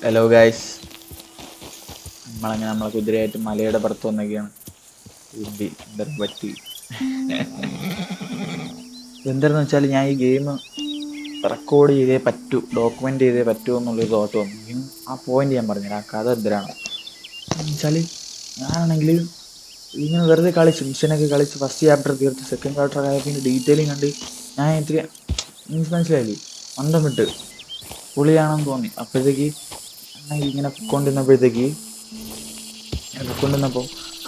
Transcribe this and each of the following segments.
Hello guys, നമ്മളെ കുതിരയായിട്ട് മലയുടെ പുറത്ത് വന്നൊക്കെയാണ്. എന്തൊരു പറ്റി എന്താണെന്ന് വെച്ചാൽ ഞാൻ ഈ ഗെയിം റെക്കോർഡ് ചെയ്തേ പറ്റൂ, ഡോക്യുമെൻ്റ് ചെയ്തേ പറ്റൂ എന്നുള്ളൊരു തോട്ട് വന്നു. ആ പോയിന്റ് ഞാൻ പറഞ്ഞുതരാം. ആ കഥ എന്തിനാണ് വെച്ചാൽ, ഞാനാണെങ്കിൽ ഇങ്ങനെ വെറുതെ കളിച്ചു, മിഷനൊക്കെ കളിച്ച് ഫസ്റ്റ് ചാപ്റ്റർ തീർത്ത് സെക്കൻഡ് ചാപ്റ്റർ ആയപ്പോൾ ഡീറ്റെയിലിംഗ് കണ്ട് ഞാൻ ഇത്തിരി മനസ്സിലായില്ലേ, അന്തം വിട്ട് പുളിയാണെന്ന് തോന്നി. അപ്പോഴത്തേക്ക് ഇങ്ങനെ പൊക്കൊണ്ടിരുന്നപ്പോൾ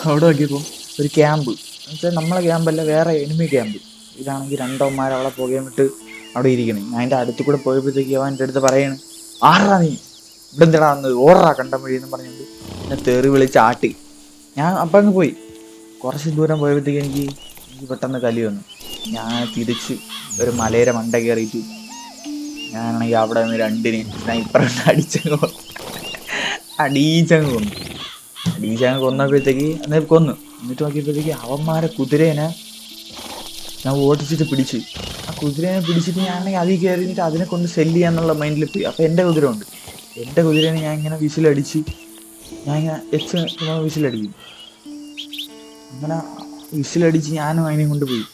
അവിടെ നോക്കിയപ്പോൾ ഒരു ക്യാമ്പ്, എന്നുവെച്ചാൽ നമ്മളെ ക്യാമ്പല്ല, വേറെ എനിമി ക്യാമ്പ്. ഇതാണെങ്കിൽ രണ്ടോന്മാർ അവളെ പുകയും വിട്ട് അവിടെ ഇരിക്കണേ. ഞാൻ അതിൻ്റെ അടുത്ത് കൂടെ പോയപ്പോഴത്തേക്ക് അവൻ എൻ്റെ അടുത്ത് പറയാണ്, ആറാ നീ ഇവിടെ എന്തിടാ വന്നത്, ഓടാ കണ്ടം വഴി എന്ന് പറഞ്ഞുകൊണ്ട് എന്നെ തെറി വിളിച്ച് ആട്ടി. ഞാൻ അപ്പം അങ്ങ് പോയി. കുറച്ച് ദൂരം പോയപ്പോഴത്തേക്ക് എനിക്ക് പെട്ടെന്ന് കലി വന്നു. ഞാൻ തിരിച്ച് ഒരു മലയുടെ മണ്ട കയറിയിട്ട് ഞാനാണെങ്കിൽ അവിടെ നിന്ന് രണ്ടിന് സ്നൈപ്പർ അടിച്ചങ്ങ് കൊന്നപ്പോഴത്തേക്ക് എന്നിട്ട് കൊന്നു. എന്നിട്ട് നോക്കിയപ്പോഴത്തേക്ക് അവന്മാരെ കുതിരേനെ ഞാൻ ഓടിച്ചിട്ട് പിടിച്ച്, ആ കുതിരേനെ പിടിച്ചിട്ട് ഞാനാണെങ്കിൽ അതിൽ കയറിയിട്ട് അതിനെ കൊണ്ട് സെല്ല് ചെയ്യാന്നുള്ള മൈൻഡിൽ പോയി. അപ്പോൾ എൻ്റെ കുതിര ഉണ്ട്, എൻ്റെ കുതിരേനെ ഞാൻ ഇങ്ങനെ വിസിലടിച്ച് ഞാൻ ഇങ്ങനെ വിസിലടിക്കും. അങ്ങനെ വിസിലടിച്ച് ഞാനും അതിനെ കൊണ്ടുപോയി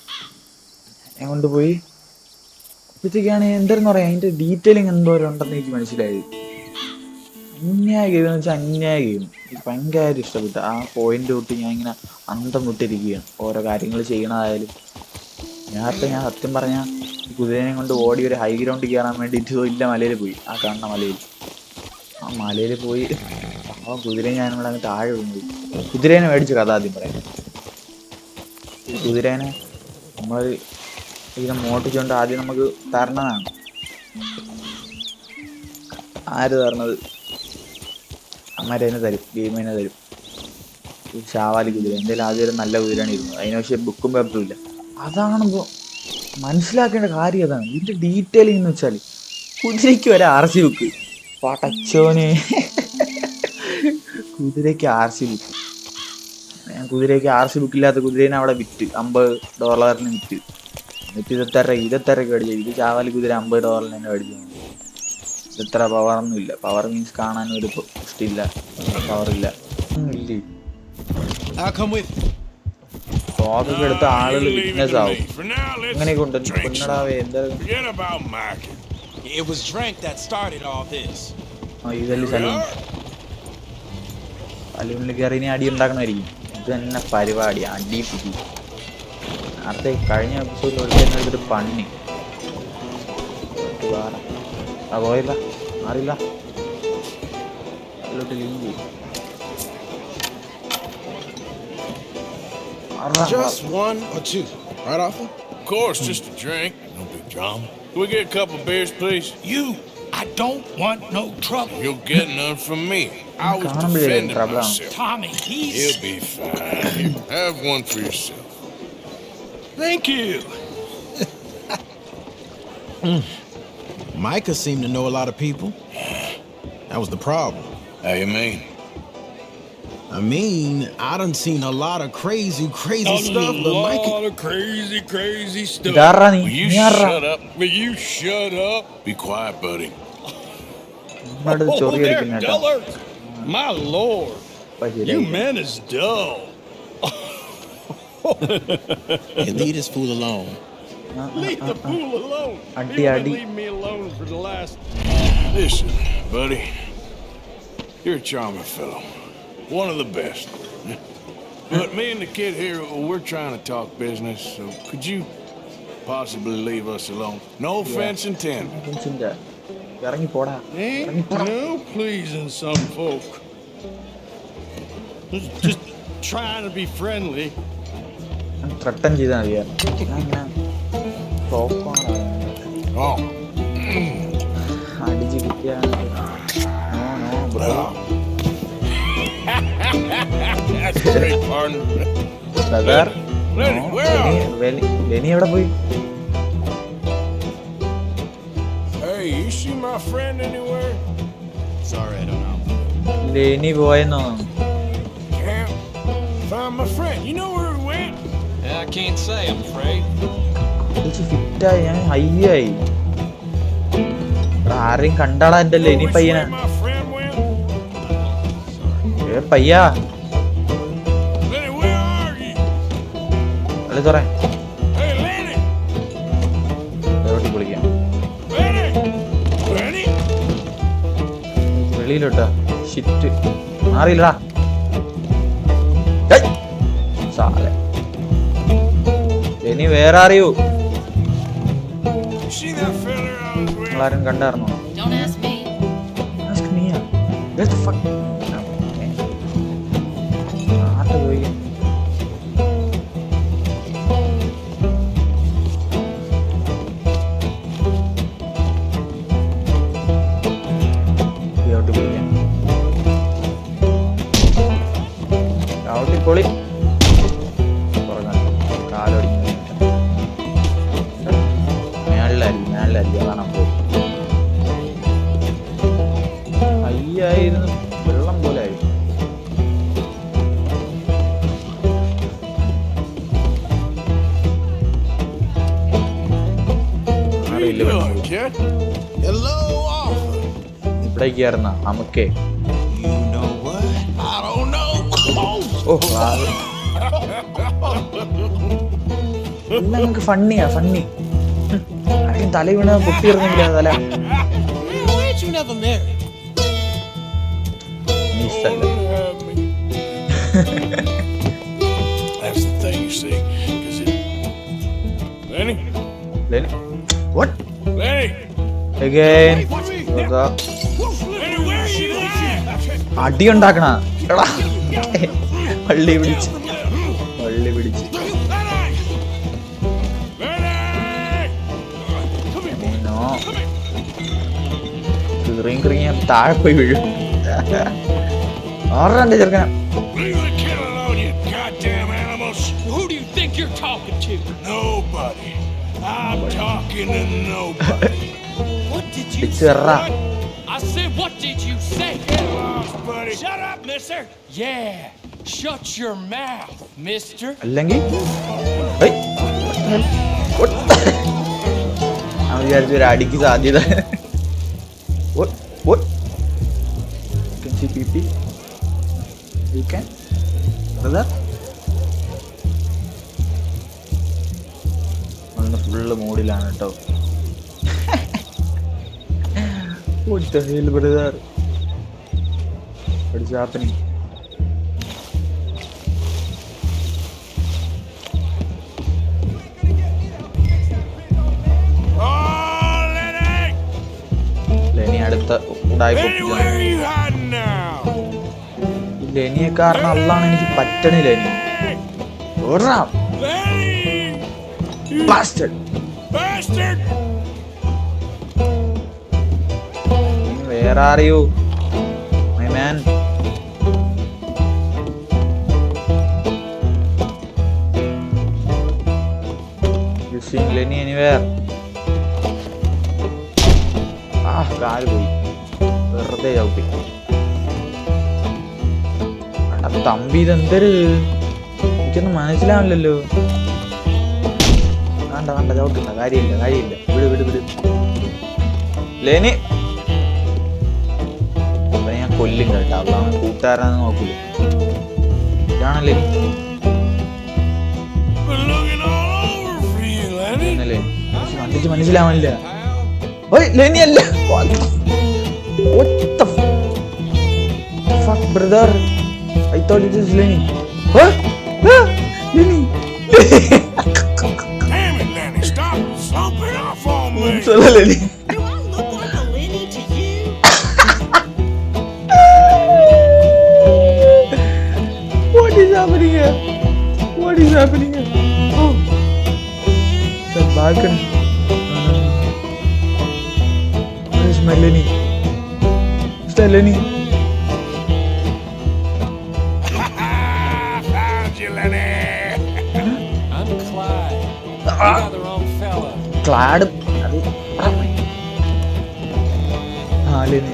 അപ്പോഴത്തേക്കാണ് എന്തായിരുന്നു പറയാം, അതിൻ്റെ ഡീറ്റെയിലിങ് എന്തോരം ഉണ്ടെന്ന് എനിക്ക് മനസ്സിലായത്. അന്യായ ഗെയിം എന്ന് വെച്ചാൽ അന്യായ ഗെയിം. എനിക്ക് ഭയങ്കരമായിട്ട് ഇഷ്ടപ്പെട്ടു. ആ പോയിന്റ് തൊട്ട് ഞാൻ ഇങ്ങനെ അന്തം വിട്ടിരിക്കുകയാണ്. ഓരോ കാര്യങ്ങൾ ചെയ്യണതായാലും നേരത്തെ ഞാൻ സത്യം പറഞ്ഞാൽ കുതിരനെ കൊണ്ട് ഓടി ഒരു ഹൈ ഗ്രൗണ്ടിൽ കയറാൻ വേണ്ടിയിട്ട് ഇല്ല മലയിൽ പോയി, ആ കാണുന്ന മലയിൽ. ആ മലയിൽ പോയി ആ കുതിരയെ ഞാനിവിടെ അങ്ങ് താഴെ വീണു. കുതിരേനെ മേടിച്ച കഥ ആദ്യം പറയാം. ഈ കുതിരേനെ നമ്മൾ ഇതിനെ മോട്ടിച്ചുകൊണ്ട് ആദ്യം നമുക്ക് തരണതാണ്. ആര് തരണത്? അമ്മേനെ തരും, ഗെയിമിനെ തരും. ചാവാലി കുതിര എന്തായാലും ആദ്യം ഒരു നല്ല കുതിരയാണ് ഇരുന്നത്. അതിന് പക്ഷേ ബുക്കും പേപ്പറും ഇല്ല. അതാണിപ്പോൾ മനസ്സിലാക്കേണ്ട കാര്യം. അതാണ് ഇതിൻ്റെ ഡീറ്റെയിലിംഗ് എന്ന് വെച്ചാൽ, കുതിരയ്ക്ക് ഒരു RC ബുക്ക്, പടച്ചോനെ, കുതിരയ്ക്ക് RC ബുക്ക്. ഞാൻ കുതിരയ്ക്ക് RC ബുക്കില്ലാത്ത കുതിരേനെ അവിടെ വിറ്റ് $50 വിറ്റ്. എന്നിട്ട് 23 മേടിച്ചു. ഇത് ചാവാലി കുതിര $50 തന്നെ മേടിച്ചു. ഇത്ര പവറൊന്നും ഇല്ല. പവർ മീൻസ് കാണാനും ഒരു ഇഷ്ടമില്ല, പവറില്ല ഇല്ലേ. സ്വാതൊക്കെ എടുത്ത ആളുകൾ വിറ്റ്നസ് ആവും. അങ്ങനെ കൊണ്ടടാവേ എന്താ ഇതല്ലേ സലൂണിൽ കയറി ഇനി അടി ഉണ്ടാക്കണമായിരിക്കും. ഇത് തന്നെ പരിപാടി, അടി പിടി. നേരത്തെ കഴിഞ്ഞ എപ്പിസോഡിൽ ഒഴിച്ചൊരു പണ്ണി പോയില്ല, മാറില്ല, അതിലോട്ട് ലീവ് ചെയ്യും. Just one or two, right, Arthur? Of course, just a drink. No big drama. Can we get a couple beers, please? I don't want no trouble. You'll get none from me. I was defending myself. Tommy, He'll be fine. Here, have one for yourself. Thank you. Micah seemed to know a lot of people. That was the problem. How you mean? I mean, I done seen a lot of crazy stuff, but Micah... A lot of crazy stuff. Will you shut up? Will you shut up? Be quiet, buddy. Oh, they're dullard. My lord. You men is dull. Hey, leave this fool alone. Leave the fool alone. Addi. Leave me alone for the last... Listen, buddy. You're a charming fellow. One of the best. But me and the kid here, we're trying to talk business, so could you possibly leave us alone? No offense intended. Ain't no pleasing some folk. Just trying to be friendly. threaten ചെയ്താൽ Oh. അടിച്ച് കിട്ടിയ no bro. That's great, partner. Brother, Lenny, where are you? Lenny എവിടെ പോയി? Hey, you see my friend anywhere? Sorry, I don't know. Leni പോയെന്നോ? Can't find my friend. You know where he went? I can't say, I'm afraid. ഫിറ്റായി, ഞാൻ ഹൈയായി. ആരെയും കണ്ടാടാ എന്റെ Leni Which പയ്യനെ. way my friend went? പയ്യാ Lenny, where are you? അല്ലെ തുറ Hey, Lenny! എവിടെ വിളിക്കാം Lenny! Lenny! വെളിയിലോട്ടാ shit മാറിയില്ലടാ Saleh ഇനി വേറെ അറിയൂ You see that fella I was with? നിങ്ങളാരും കണ്ടായിരുന്നോ? Don't ask me. Ask me. Where's the fuck? ആട്ട് പോയി പൊളി കാലൊടിഞ്ഞ മേളിലല്ല അതാണ് അപ്പോ 5000 വെള്ളം പോലെ ആയി. How you doing, kid? Hello, Arthur. ഇവിടേക്കായിരുന്ന നമുക്കേ You know what? I don't know. ഓ എല്ലാം നമുക്ക് ഫണ്ണിയാ ഫണ്ണി. ആരെയും തല വീണ പൊട്ടിയിരുന്നെങ്കിലാ തല Why ain't you never married? മിസ്സല്ല. That's the thing, you see. 'Cause it... Lenny? What? Lenny! Again. Lenny, where are you at? അടി ഉണ്ടാക്കണ എടാ പള്ളി പിടിച്ച് കിറിയും താഴെ പോയി വീഴും. ആറാണ്ട് ചെറുക്കന Leave the kid alone, you goddamn animals! Who do you think you're talking to? Nobody. I'm talking to nobody. What did you It's say? a rap. I said, what did you say? Get lost, buddy. Shut up, mister. Yeah, shut your mouth, mister. അല്ലെങ്കിൽ അവൻ വിചാരിച്ചു ഒരു അടിക്ക് സാധ്യത. Full മൂഡിലാണ് കേട്ടോ. What the hell, brother? What is happening? Oh, Lenny! Leni അടുത്ത ഉടായി Lenny, where are you hiding now? ലെനിയെ കാരണം അല്ലാണ് എനിക്ക് പറ്റണില്ല. Leni Lenny! You Bastard! bastard! Where are you, my man? You seen Lenny anywhere? കാല് പോയി വെറുതെ ചവിട്ടി. തമ്പി ഇതെന്തൊരു എനിക്കൊന്നും മനസ്സിലാവില്ലല്ലോ. വേണ്ട ചവിട്ടില്ല, കാര്യമില്ല. വിട് ലെനി അവനെ ഞാൻ കൊല്ലും കേട്ടോ. അവളാണ് കൂട്ടുകാരാന്ന് നോക്കൂല. ഇതാണ് Leni. Been looking all over for you, Lenny. കണ്ടിച്ച് മനസ്സിലാവാനില്ല. Leni അല്ല. What the fuck, brother? I thought it was Lenny. Lenny. Damn it, Lenny! Stop slumping off on me. Solo Lenny. Do I look like a Lenny to you? What is happening here? Oh, the balcony. Where is my Lenny? Mr. Lenny. Found you, Lenny. I'm Clyde. You got the wrong fella. Clad. Lenny.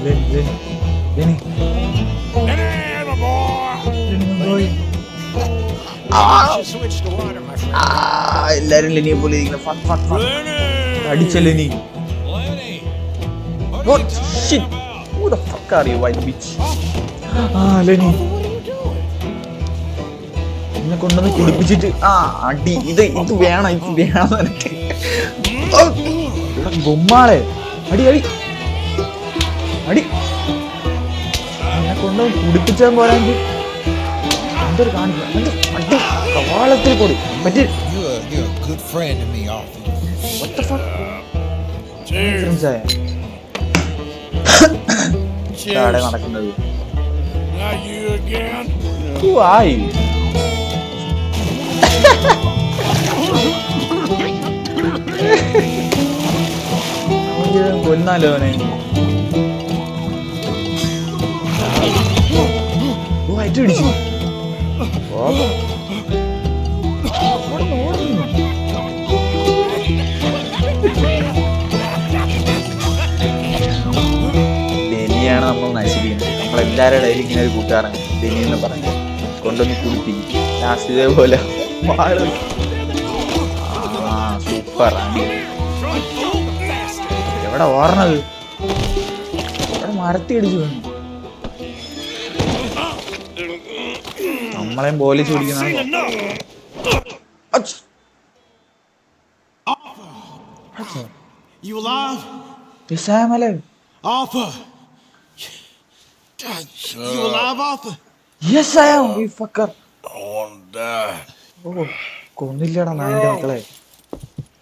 Lenny, the boy. Just switch to water, my friend. എല്ലാരും ലെനിയെ പോലെ ഇരിക്കുന്ന. Lenny. അടിച്ച Leni. Lenny, what What shit? Who the fuck are you, white bitch? Leni എന്നെ കൊണ്ടുവന്ന് കുടിപ്പിച്ചിട്ട് അടി ഇത് വേണം നിനക്ക്. ഗുമ്മാളെ അടി അടി അടി എന്നെ കൊണ്ടുവന്ന് കുടിപ്പിച്ചാൽ പോരാങ്കിൽ എന്തൊരു കാണിക്കണം അടി കവാളത്തിൽ കൂടി പറ്റി. You're a good friend to me, Arthur. What the fuck? Cheers. ഇവിടെ നടക്കുന്നത്. Not you again. Who are you? കൊന്നാലോ അവനെ. അടിച്ചു ഡെനിയാണ് നമ്മൾ നശിപ്പിക്കുന്നത്. നമ്മളെല്ലാവരുടെ ഇടയിൽ ഇങ്ങനെ ഒരു കൂട്ടുകാരൻ ഡെനി എന്ന് പറഞ്ഞു കൊണ്ടൊന്ന് കുടിപ്പിക്കും. ലാസ്റ്റ് ഇതേപോലെ സൂപ്പർ. എവിടെ ഓർണത്? എവിടെ മരത്തി അടിച്ചു വന്നു. നമ്മളെയും പോലീസ് പിടിക്കുന്ന You alive? Arthur! You alive, Arthur? Yes, I am, you fucker. I want to die. കൊന്നില്ലടാ നായന്റെ മക്കളെ.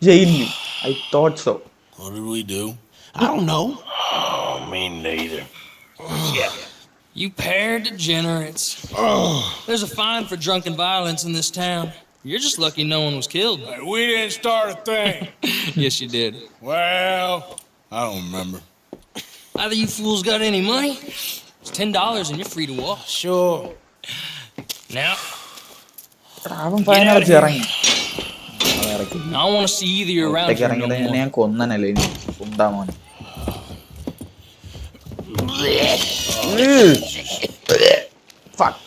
ജയിലിൽ. I thought so. What did we do? I don't know. Oh, me neither. You pair degenerates. There's a fine for drunken violence in this town. You're just lucky no one was killed. Hey, we didn't start a thing. Yes, you did. Well, I don't remember. Either you fools got any money, it's $10 and you're free to walk. Sure. Now, അവൻ ഫൈനടച്ച് ഇറങ്ങി. I want to see either you're around here no more. ഞാൻ കൊന്നനല്ലേ ഇനി ഉണ്ടാ മോനെ. Fuck.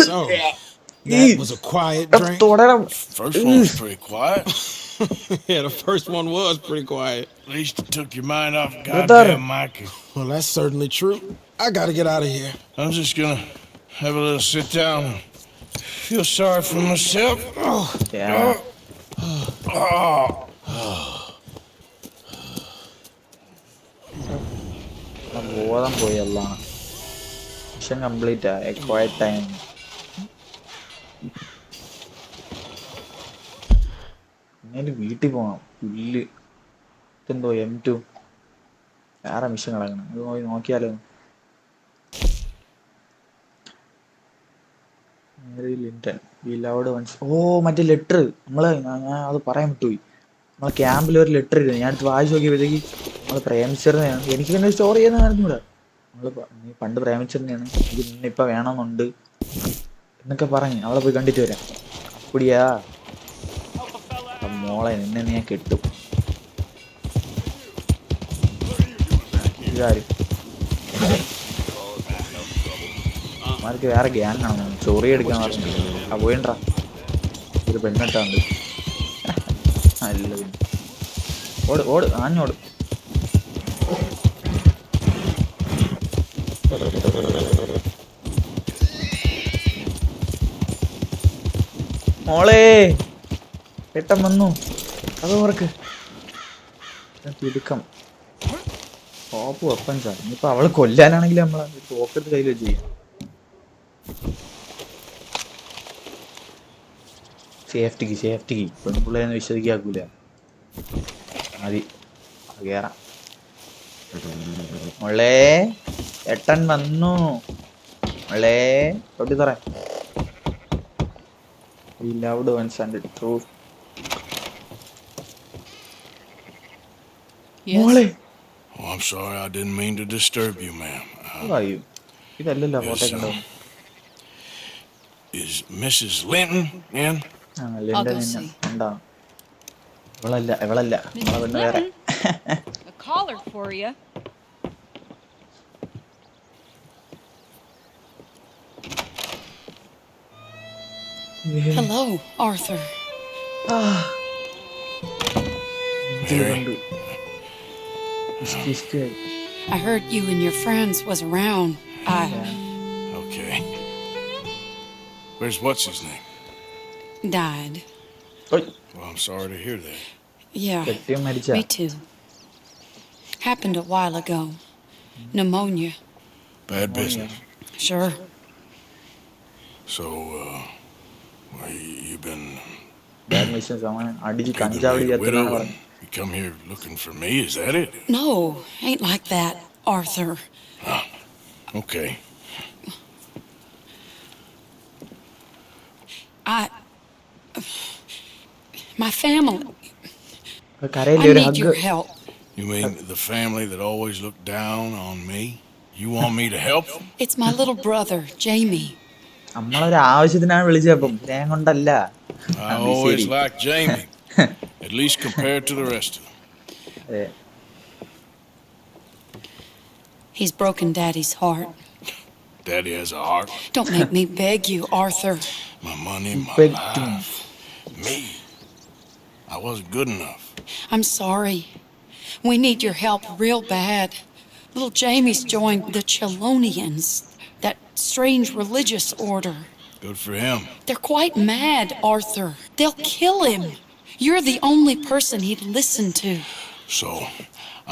So, that was a quiet drink. First one was pretty quiet. Yeah, the first one was pretty quiet. At least it took your mind off goddamn Mikey. Well, that's certainly true. I gotta get out of here. I'm just gonna have a little sit down and feel sorry for myself. Yeah. ബോധം പോയി എല്ലാം. Mission complete ആയ quiet time. പിന്നെ വീട്ടിൽ പോകണം. പുല്ല് ഇതെന്തോ M2 വേറെ മിഷൻ കിടക്കണം. അത് പോയി നോക്കിയാലോ. മറ്റേ ലെറ്റർ നമ്മള് ഞാൻ അത് പറയാൻ വിട്ടുപോയി. നമ്മളെ ക്യാമ്പിൽ ഒരു ലെറ്റർ ഇല്ല. ഞാൻ അടുത്ത് വായിച്ചു നോക്കിയപ്പോഴത്തേക്ക് നമ്മള് പ്രേമിച്ചിരുന്നതാണ്. എനിക്ക് പിന്നെ സ്റ്റോറി ചെയ്യുന്ന അറിഞ്ഞൂടാ. നമ്മള് നീ പണ്ട് പ്രേമിച്ചിരുന്നതാണ്, എനിക്ക് നിന്നിപ്പ വേണമെന്നുണ്ട് എന്നൊക്കെ പറഞ്ഞ് അവളെ പോയി കണ്ടിട്ട് വരാം. കുടിയാ മോളെ, നിന്നെ ഞാൻ കെട്ടും. ഇതാരും അവർക്ക് വേറെ ഗ്യാങ് ആണോ ചോറി എടുക്കാൻ പറഞ്ഞു. പോയിണ്ടാ ഒരു പെണ്ണിട്ടാണ്ട് നല്ല ഓട് ഓട് ആഞ്ഞോട്. മോളെ ഏട്ടൻ വന്നു. അത് ഓർക്ക് തിടുക്കം ടോപ്പ് വെപ്പൻസാ. ഇനിയിപ്പോ അവള് കൊല്ലാനാണെങ്കിൽ നമ്മളെ തോക്കെടുത്ത് കയ്യിൽ വെച്ച് ചെയ്യാം. സേഫ്റ്റിക്ക് പെൺപിള്ളേന്ന് വിശ്വസിക്കാക്കൂല. മതി കേറാം. മോളെ ഏട്ടൻ വന്നു. മോളെ തൊട്ടി തറ. We loved ones and the truth. Yes. മോളെ Oh, I'm sorry. I didn't mean to disturb you, ma'am. പറയൂ. ഇതല്ലല്ലോ ഫോട്ടോ കണ്ടോ. Is Mrs. Linton in? I'll go see. എന്താ ഇവളല്ല നമ്മളെ പെണ്ണ് വേറെ. A collar for you. Hello, Arthur. Harry, I heard you and your friends was around. Okay. Where's what's his name? Died. Well, I'm sorry to hear that. Yeah, me too. Happened a while ago. Pneumonia. Bad business. Sure. So, you've been bad missions അവൻ അടിച്ച് you've been കഞ്ചാവടി made a widow ചേർത്തെന്നാണ് and പറഞ്ഞത്. you come here looking for me, is that it? No, ain't like that, Arthur. Okay. My family. കരയില്ലേ I ഒരു need hug. your help. You mean the family that always looked down on me? You want me to help them? It's my little brother, Jamie. നമ്മളൊരു ആവശ്യത്തിനാണ് വിളിച്ചപ്പം സ്നേഹം കൊണ്ടല്ല. I always liked Jamie, at least compared to the rest of them. അതെ. He's broken Daddy's heart. Daddy has a heart. Don't make me beg you, Arthur. My money, my Big life. Me. I wasn't good enough. I'm sorry. We need your help real bad. Little Jamie's joined the Chelonians, that strange religious order. Good for him. They're quite mad, Arthur. They'll kill him. You're the only person he'd listen to. So,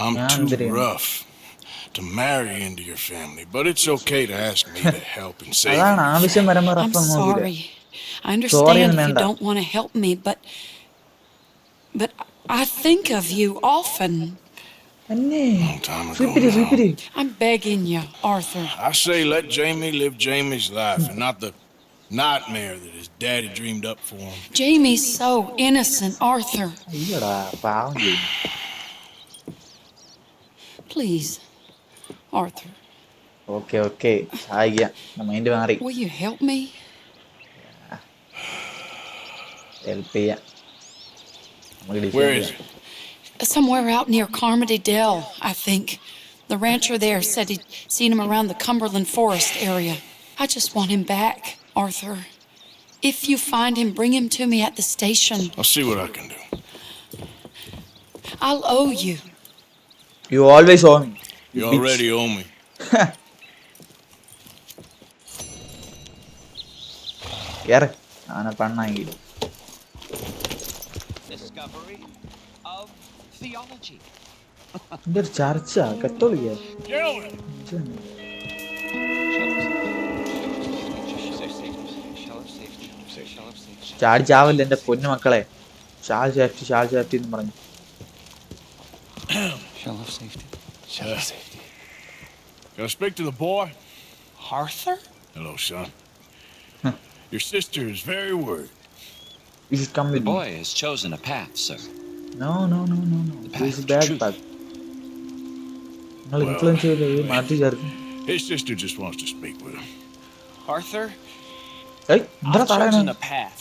I'm too rough to marry into your family, but it's okay to ask me to help and save അതാണ് you. ആവശ്യം വരുമ്പോ I'm റഫം നോക്കില്ല. sorry. I understand if you Amanda. don't want to help me, but I think of you often. അന്നേ Long time ago സൂപ്പിരി now. സൂപ്പിരി. I'm begging you, Arthur. I say let Jamie live Jamie's life and not the nightmare that his daddy dreamed up for him. Jamie's so innocent, Arthur. അയ്യടാ പാവം ചെയ്യും. Please, Arthur. Okay okay സഹായിക്കാം. Mind മാറി. Will you help me? Help ചെയ്യാം. Where is it? Somewhere out near Carmody Dell, I think. The rancher there said he'd seen him around the Cumberland Forest area. I just want him back, Arthur. If you find him, bring him to me at the station. I'll see what I can do. I'll owe you. You always owe me. You already owe me. കേറ്. അവനെ പണ്ണാങ്കിൽ. Discovery of theology. ഇതൊരു ചർച്ച കത്തോലിക്ക. ചാടി ചാവല്ല എന്റെ പൊന്നു മക്കളെ. Shawl safety എന്ന് പറഞ്ഞു. Shell of safety. Can I speak to the boy? Arthur? Hello, son. Your sister is very worried. You should come The with me. boy has chosen a path, sir. No. path This is of bad truth. path. നിങ്ങൾ influence ചെയ്ത് മാറ്റി ചേർക്കും. His sister just wants to speak with him. Arthur, എന്താ I've chosen പറയുന്നത്? a path.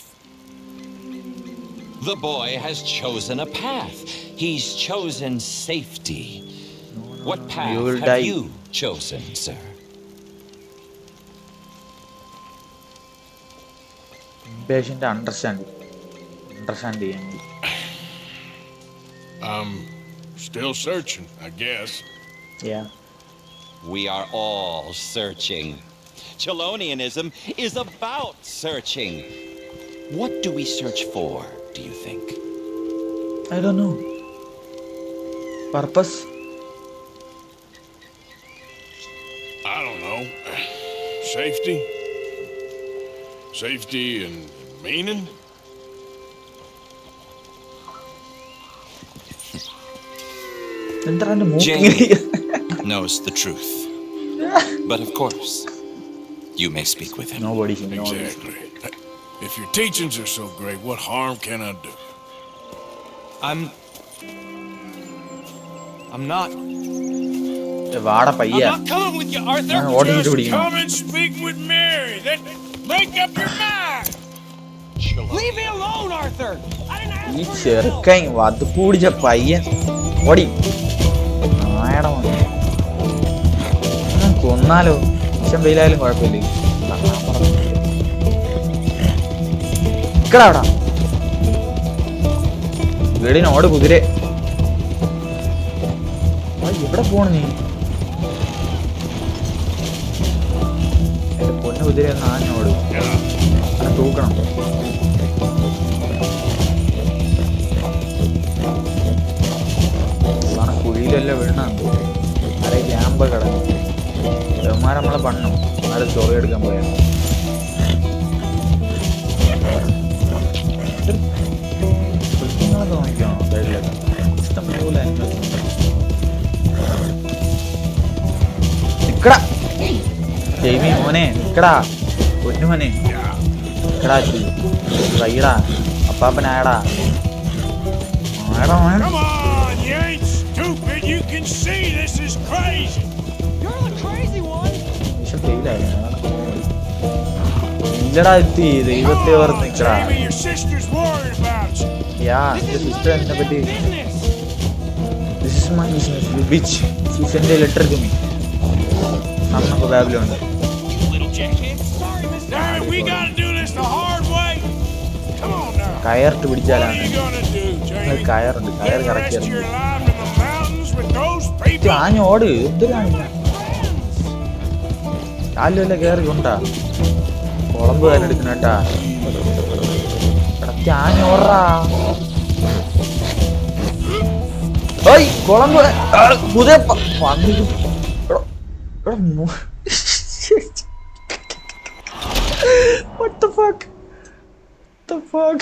The boy has chosen a path. He's chosen safety. What path You will have die. you chosen, sir? Impatient understand ചെയ്യാൻ. I'm still searching, I guess. Yeah. We are all searching. Chelonianism is about searching. What do we search for, do you think? I don't know. Purpose? I don't know. Safety? Safety and meaning? എന്താണ് മൂക്കിങ്ങനെ Jamie knows the truth. But of course, you may speak with him. Nobody. Exactly. If your teachings are so great, what harm can I do? I'm not. വാട പയ്യ. I'm not coming with you, Arthur. ഓടിച്ചിട്ട് Just പിടിക്കണം. come and speak with Mary. Then make up your mind. Leave me alone, Arthur. I didn't ask ഈ for your help. ചെറുക്കൻ വതുപ്പ് പിടിച്ച പയ്യൻ ഓടി. ആയടാ കൊന്നാലോ വിഷം വെയിലായാലും കുഴപ്പമില്ല. നിക്കടാ വീടിനോട് കുതിരെ. എവിടെ പോണു നീ? എന്റെ പൊന്നു കുതിര ഒന്ന് ആഞ്ഞോട്. അങ്ങനെ തൂക്കണം. കുഴിയിലെല്ലാം വീണാന്ന് അരെ ക്യാമ്പ് കിടന്നു. യവന്മാർ നമ്മളെ പണ്ണും. ആരെ സ്റ്റോറി എടുക്കാൻ പോയാ കൃത്യങ്ങളൊക്കെ നോക്കിയാണോ സൈഡിലൊക്കെ ഇഷ്ടം പോലെ നിക്കടാ ജെയ്മി മോനെ, നിക്കടാ പൊന്നു മോനെ, നിക്കടാ വൈടാ അപ്പാപ്പനായടാ. Come on, you ain't stupid. You can see this is crazy. You're the crazy one. ഇല്ലടാ എത്തി ദൈവത്തെ ഓർത്ത് നിക്കടാ. Jamie, your sister's worried about you. യാ എന്റെ സിസ്റ്റർ എന്നെ പറ്റി this is my business you bitch. She sent a letter to me. നമുക്ക് ബാബിലോണ്ട്. Little jackhead. Sorry, Mr. Now we gotta do this the hard way. Come on now. കയറിട്ട് What are പിടിച്ചാലാണ്. you gonna do, Jamie? കയറുണ്ട്, കയർ Live the rest of your കറക്കിയായിരുന്നു. life in the mountains with those people? ആഞ്ഞോട് എന്തിനാണ് കാലുവല്ല കയറി കൊണ്ടാ കുളമ്പ് തന്നെ എടുക്കണേട്ടാ. ആഞ്ഞോടാ കുളമ്പ് കുതിര What the fuck? The fuck?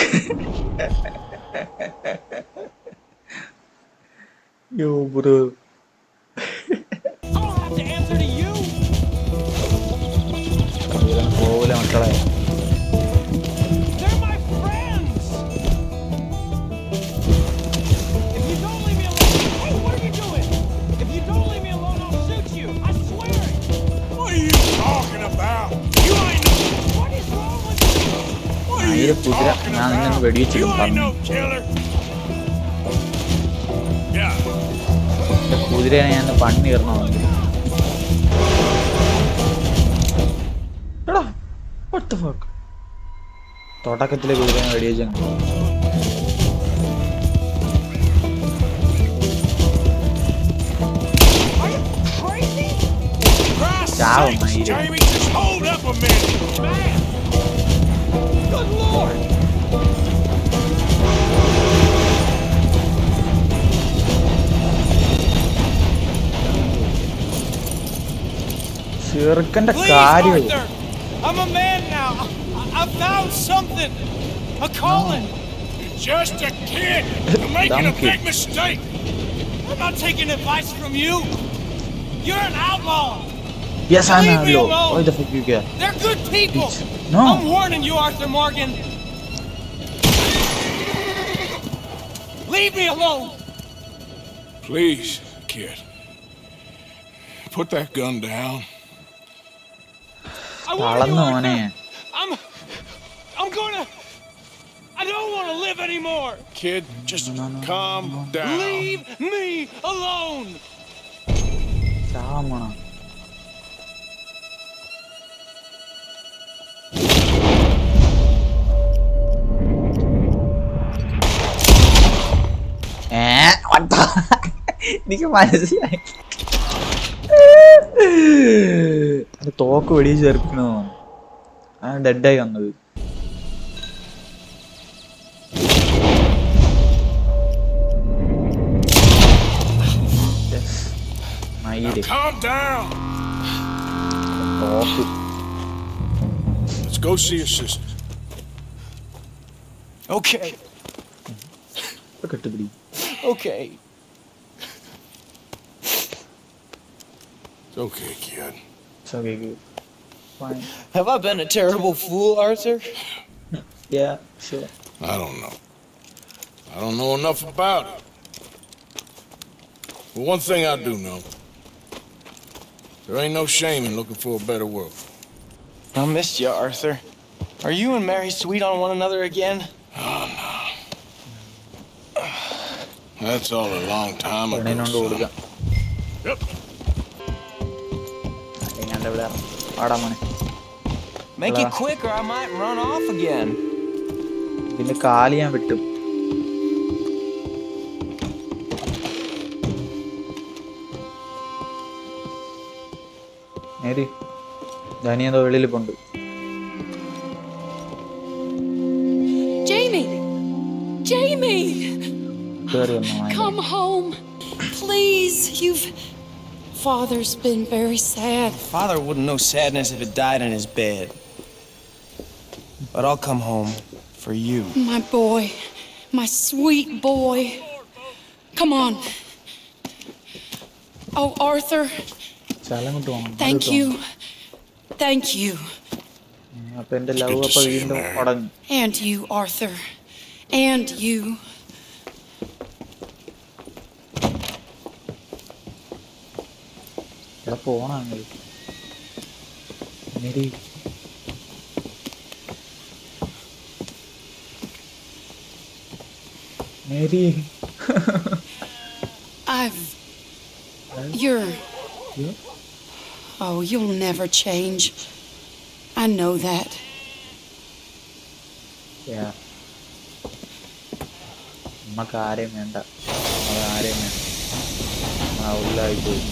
Yo, bro. I don't have to answer to you. പോവില്ല മക്കളെ. They're my friends. If you don't leave me alone, hey, what are you doing? If you don't leave me alone, I'll shoot you. I swear it. What are you talking about? You ain't What is wrong with you? What are you talking about? You ain't no killer. Yeah. കുതിരയാണ് ഞാൻ പണി കയറണോ? എടാ what the fuck? തുടക്കത്തിലെ കുതിരനെ വെടിവെച്ചു. Are you crazy? Christ's Ciao, sakes, mate. Jamie, just hold up a minute. Man. Good Lord. ചെറുക്കന്റെ Please, കാര്യം Arthur. I'm a man now. I found something. A calling. You're just a kid. You're making a Dumb kid. big mistake. I'm not taking advice from you. You're an outlaw. yes I Leave me know. alone. Why the fuck you care? They're good people. No. I'm warning you, Arthur Morgan. Leave me alone. Please, kid. Put that gun down. I warn you, തളർന്നു മോനെ. Arthur. I'm gonna. I don't want to live anymore. Kid, just calm down. Leave me alone. ചാവണം. എനിക്ക് മനസ്സിലായി തോക്ക് വെടിച്ച് ചേർക്കണോ? ആ ഡെഡായി വന്നത്. Now calm down. തോക്ക് Let's go see your sister. Okay. കെട്ടുപിടി. Okay. It's okay, kid. It's okay, good. Fine. Have I been a terrible fool, Arthur? Yeah, sure. I don't know. I don't know enough about it. But one thing I do know. There ain't no shame in looking for a better world. I missed you, Arthur. Are you and Mary sweet on one another again? Oh, no. That's all a long time ago. പെണ്ണിനോണ്ട് കൊടുക്കാം. Yep. എങ്ങാണ്ട് ഇവിടെ പാടാ മോനെ. Make Hello. it quick or I might run off again. ഇതിന്റെ കാല് ഞാൻ വെട്ടും. നേരി ധനി എന്തോ വെളിയിൽ പോണ്ട്. Jamie! Jamie! കയറി വന്നോ Come home. Please, Father's been very sad. Father wouldn't know sadness if it died in his bed. But I'll come home for you. My boy. My sweet boy. Come on. Oh, Arthur, സ്ഥലം കൊണ്ട് പോകണം. thank you. Thank you. അപ്പൊ എന്റെ love അപ്പൊ വീണ്ടും തുടങ്ങി. And you, Arthur. And you. ഇവിടെ പോണാങ്ങൾ Mary. Mary You're. Oh, you'll never change. I know that. നമ്മക്ക് ആരെയും വേണ്ട, അത് ആരെയും വേണ്ട. ആ ഉള്ളായി പോയി.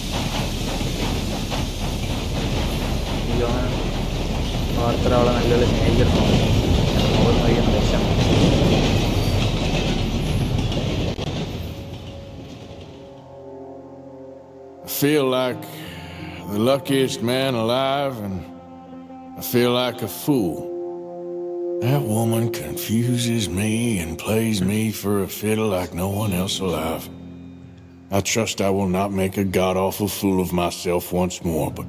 വാർത്ത അവളെ നല്ലൊരു സ്നേഹിക്കുന്നു. മുഖം കഴിയുന്ന വിഷം. I feel like the luckiest man alive, and I feel like a fool. That woman confuses me and plays me for a fiddle like no one else alive. I trust I will not make a god-awful fool of myself once more, but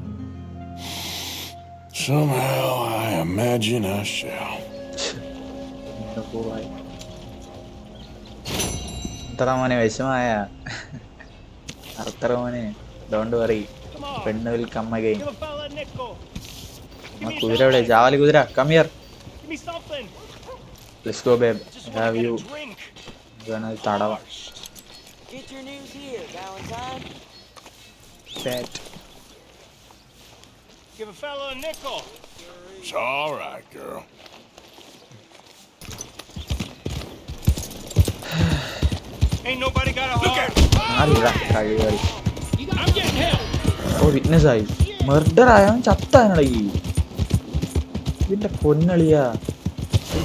somehow I imagine I shall. ഇത്ര മോനെ വിഷമായ അത്ര മോനെ. Don't worry, പെണ്ണ് will come again. കുതിര എവിടെ? ജാവലി കുതിര, come here. Let's go babe. Have you തടവ. Get your news here, Valentine. Pet. Give a fella a nickel. It's all right, girl. Ain't nobody got a heart. ആരിടാ കഴിവേറി. I'm getting help. ഓ witness ആയി. Murder ആയ ചത്താനട ഈ ഇതിന്റെ പൊന്നളിയാ.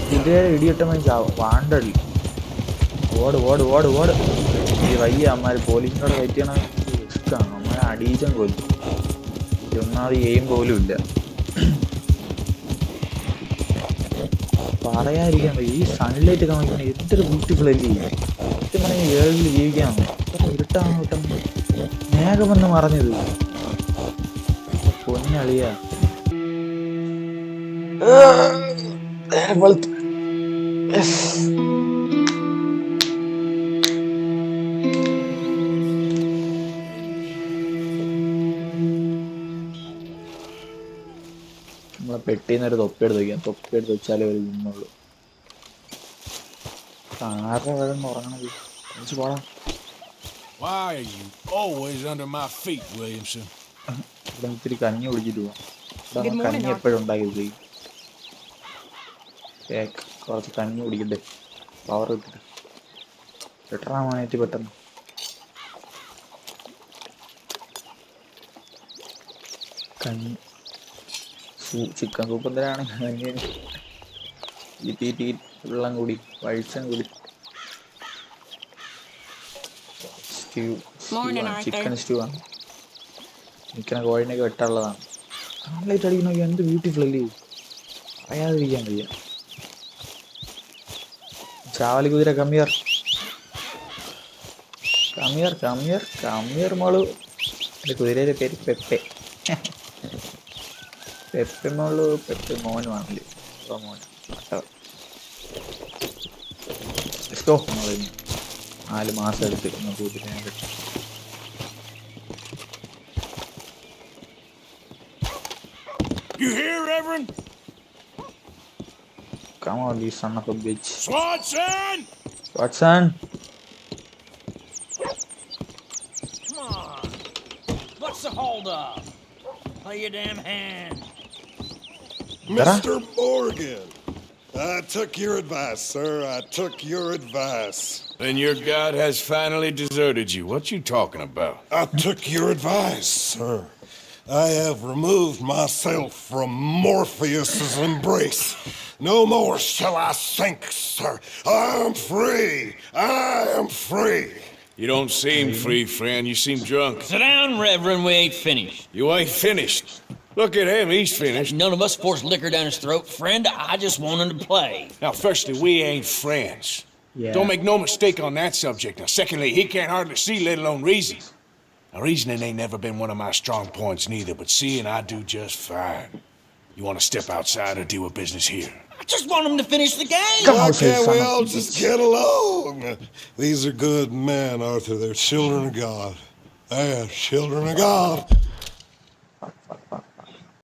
കുതിരയുടെ ഇടിയിട്ടവൻ വാണ്ടടി. ഓട് ഓട് ഓട് ഓട്. ഈ വയ്യ അമ്മാര് പോലീസിനോട് ഫൈറ്റ് ചെയ്യണ റിസ്ക്കാണ്. അമ്മാരെ അടിയിച്ചും കൊല്ലും. ഒന്നാമത് എയിം പോലും ഇല്ല. പറയാതിരിക്കാൻ ഈ സൺലൈറ്റ് ഒക്കെ നോക്കിയാൽ എന്തൊരു ബ്യൂട്ടിഫുൾ അല്ലേ. സത്യം പറഞ്ഞാൽ ഏഴിൽ ജീവിക്കാൻ ഇരുട്ടാണ് കിട്ടുന്നത്. മേഘം വന്ന് മറഞ്ഞത് പൊന്നളിയാ. നമ്മളെ പെട്ടിന്നൊരു തൊപ്പിയെടുത്ത് വയ്ക്കാം. തൊപ്പിയെടുത്ത് വെച്ചാലേ ഒരു ഇന്നുള്ളൂ. ആരുടെ വേഴം ഉറങ്ങണത്? കുറച്ച് പോടാ. Why are you always under my feet, Williamson? ഇവിടെ ഇത്തിരി കഞ്ഞി കുടിച്ചിട്ട് പോവാം. കഞ്ഞി എപ്പോഴും ഉണ്ടാക്കി കേക്ക്. കുറച്ച് കഞ്ഞി കുടിക്കട്ടെ, പവർ കിട്ടിട്ട്. എട്ടാ മോനേറ്റ് പെട്ടെന്ന്. കഞ്ഞി ചിക്കൻ സൂപ്പ് എന്തിനാണ് കഞ്ഞി? തീറ്റി വെള്ളം കൂടി വെളിച്ചം കൂടി. സ്റ്റ്യൂ, ചിക്കൻ സ്റ്റ്യൂ ആണ്. ചിക്കനെ കോഴിനൊക്കെ വെട്ടാനുള്ളതാണ്. സൺലൈറ്റ് അടിക്കുന്ന നോക്കി എന്ത് ബ്യൂട്ടിഫുൾ അല്ലേ. പറയാതിരിക്കാൻ വയ്യ. ചാവലി കുതിര കമ്മിയർ കമ്മിയർ കമ്മിയർ കമ്മിയർ മോള്. എൻ്റെ കുതിരയുടെ പേര് പെപ്പെ. പെപ്പെ മോള്. പെപ്പെ മോനുമാണല്ലേ. മോൻ 4 മാസം എടുത്ത് കുതിരനെ കിട്ടും. You hear, Reverend? Come on, you son of a bitch. Swanson! Watson! Come on. What's the holdup? Play your damn hand. Mr. Morgan, I took your advice, sir. I took your advice. Then your God has finally deserted you. What you talking about? I took your advice, sir. I have removed myself from Morpheus's embrace. No more shall I sink, sir. I am free. I am free. You don't seem free, friend. You seem drunk. Sit down, Reverend. We ain't finished. You ain't finished. Look at him. He's finished. None of us forced liquor down his throat, friend. I just want him to play. Now, firstly, we ain't friends. Yeah. Don't make no mistake on that subject. Now, secondly, he can't hardly see, let alone reason. Now, reasoning ain't never been one of my strong points neither, but seeing I do just fine. You want to step outside or deal with business here? I just want him to finish the game. Come Why on, say can't we son of all a just bitch. get along? These are good men, Arthur. They're children of God. They're children of God.